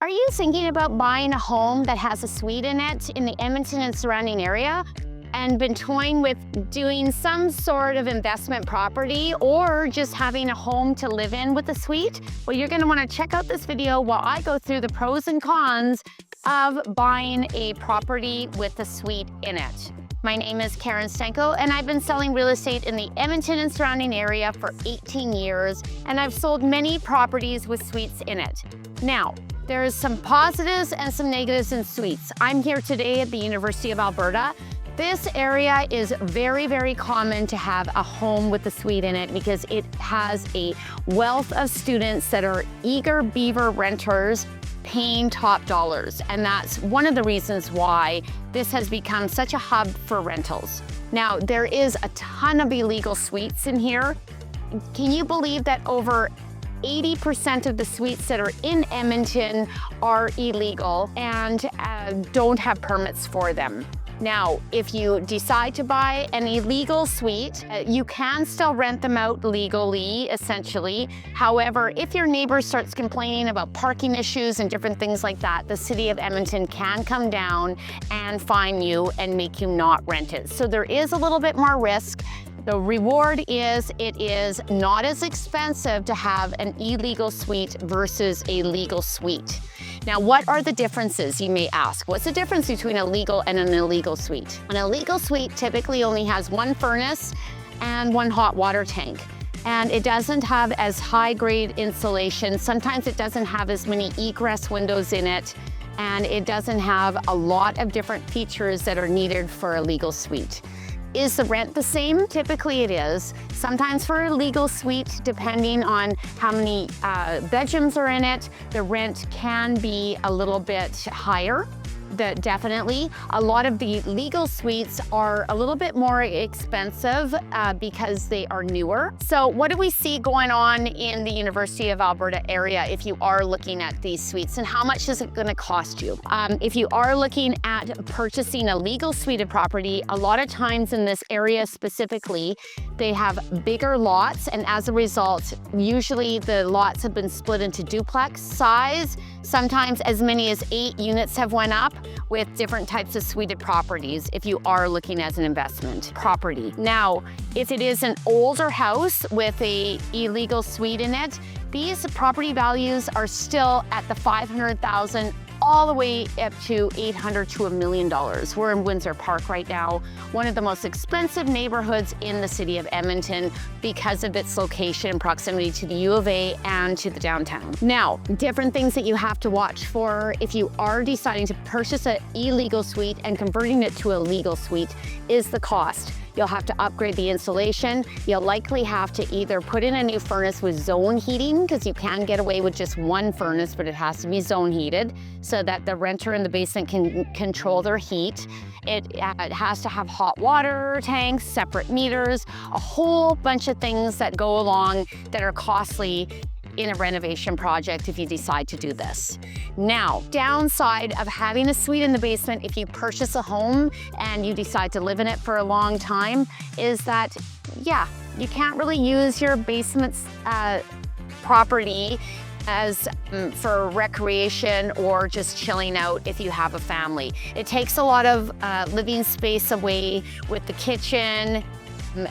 Are you thinking about buying a home that has a suite in it in the Edmonton and surrounding area and been toying with doing some sort of investment property or just having a home to live in with a suite? Well, you're going to want to check out this video while I go through the pros and cons of buying a property with a suite in it. My name is Stanko, and I've been selling real estate in the Edmonton and surrounding area for 18 years, and I've sold many properties with suites in it. Now, there's some positives and some negatives in suites. I'm here today at the University of Alberta. This area is very, very common to have a home with a suite in it because it has a wealth of students that are eager beaver renters paying top dollars. And that's one of the reasons why this has become such a hub for rentals. Now, there is a ton of illegal suites in here. Can you believe that over 80% of the suites that are in Edmonton are illegal and don't have permits for them? Now, if you decide to buy an illegal suite, you can still rent them out legally, essentially. However, if your neighbor starts complaining about parking issues and different things like that, the city of Edmonton can come down and fine you and make you not rent it. So there is a little bit more risk. The reward is it is not as expensive to have an illegal suite versus a legal suite. Now, what are the differences, you may ask? What's the difference between a legal and an illegal suite? An illegal suite typically only has one furnace and one hot water tank. And it doesn't have as high-grade insulation. Sometimes it doesn't have as many egress windows in it. And it doesn't have a lot of different features that are needed for a legal suite. Is the rent the same? Typically it is. Sometimes for a legal suite, depending on how many bedrooms are in it, the rent can be a little bit higher. Definitely. A lot of the legal suites are a little bit more expensive because they are newer. So what do we see going on in the University of Alberta area if you are looking at these suites, and how much is it going to cost you? If you are looking at purchasing a legal suite of property, a lot of times in this area specifically, they have bigger lots, and as a result, usually the lots have been split into duplex size. Sometimes as many as 8 units have went up with different types of suited properties if you are looking as an investment property. Now, if it is an older house with a illegal suite in it, these property values are still at the $500,000 all the way up to $800,000 to $1 million. We're in Windsor Park right now, one of the most expensive neighborhoods in the city of Edmonton because of its location and proximity to the U of A and to the downtown. Now, different things that you have to watch for if you are deciding to purchase an illegal suite and converting it to a legal suite is the cost. You'll have to upgrade the insulation. You'll likely have to either put in a new furnace with zone heating, because you can get away with just one furnace, but it has to be zone heated so that the renter in the basement can control their heat. It has to have hot water tanks, separate meters, a whole bunch of things that go along that are costly in a renovation project if you decide to do this. Now, downside of having a suite in the basement if you purchase a home and you decide to live in it for a long time is that, yeah, you can't really use your basement's property as for recreation or just chilling out if you have a family. It takes a lot of living space away with the kitchen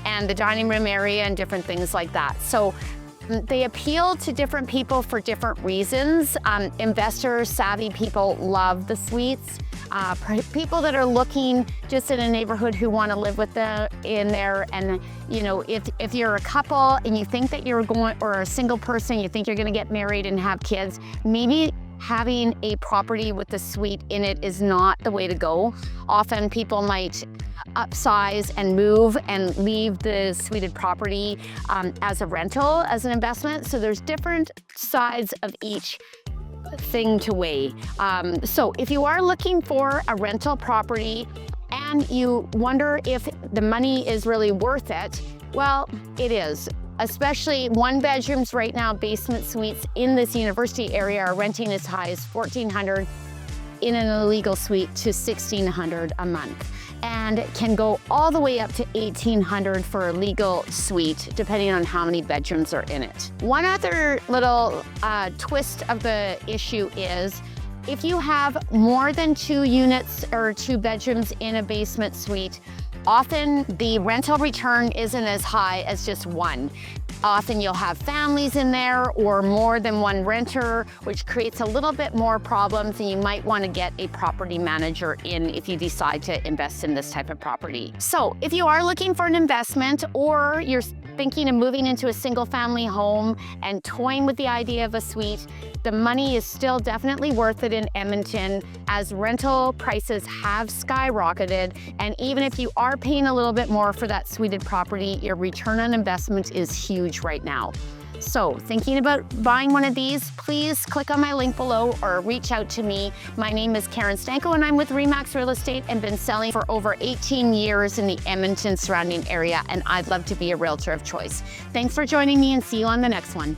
and the dining room area and different things like that. So they appeal to different people for different reasons. Investors, savvy people love the suites. People that are looking just in a neighborhood who want to live with them in there, and you know, if you're a couple and you think that you're going, or a single person, you think you're going to get married and have kids, maybe having a property with a suite in it is not the way to go. Often people might upsize and move and leave the suited property as a rental, as an investment. So there's different sides of each thing to weigh. So if you are looking for a rental property and you wonder if the money is really worth it, well, it is. Especially one bedrooms right now, basement suites in this university area are renting as high as $1,400 in an illegal suite to $1,600 a month. and it can go all the way up to $1,800 for a legal suite, depending on how many bedrooms are in it. One other little twist of the issue is If you have more than 2 units or 2 bedrooms in a basement suite, often the rental return isn't as high as just one. Often you'll have families in there or more than one renter, which creates a little bit more problems, and you might want to get a property manager in if you decide to invest in this type of property. So if you are looking for an investment, or you're thinking of moving into a single family home and toying with the idea of a suite, the money is still definitely worth it in Edmonton, as rental prices have skyrocketed. And even if you are paying a little bit more for that suited property, your return on investment is huge right now. So thinking about buying one of these, please click on my link below or reach out to me. My name is Karen Stanko and I'm with Remax Real Estate and been selling for over 18 years in the Edmonton surrounding area, and I'd love to be a realtor of choice. Thanks for joining me and see you on the next one.